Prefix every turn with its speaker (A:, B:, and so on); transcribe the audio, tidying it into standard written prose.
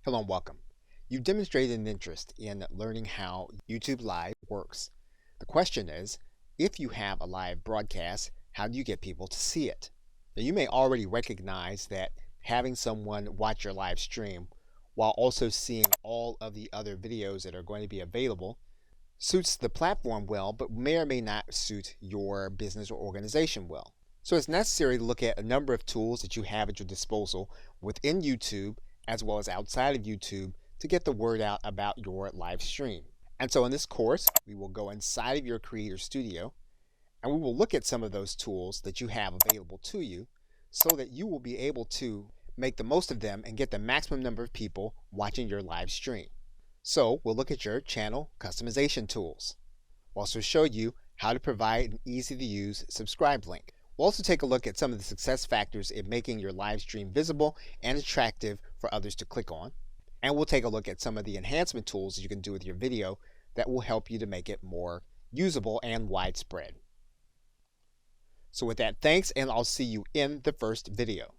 A: Hello and welcome. You've demonstrated an interest in learning how YouTube Live works. The question is, if you have a live broadcast, how do you get people to see it? Now, you may already recognize that having someone watch your live stream while also seeing all of the other videos that are going to be available suits the platform well, but may or may not suit your business or organization well. So it's necessary to look at a number of tools that you have at your disposal within YouTube as well as outside of YouTube to get the word out about your live stream. And so in this course, we will go inside of your Creator Studio and we will look at some of those tools that you have available to you so that you will be able to make the most of them and get the maximum number of people watching your live stream. So we'll look at your channel customization tools. We'll also show you how to provide an easy to use subscribe link. We'll also take a look at some of the success factors in making your live stream visible and attractive for others to click on. And we'll take a look at some of the enhancement tools that you can do with your video that will help you to make it more usable and widespread. So with that, thanks, and I'll see you in the first video.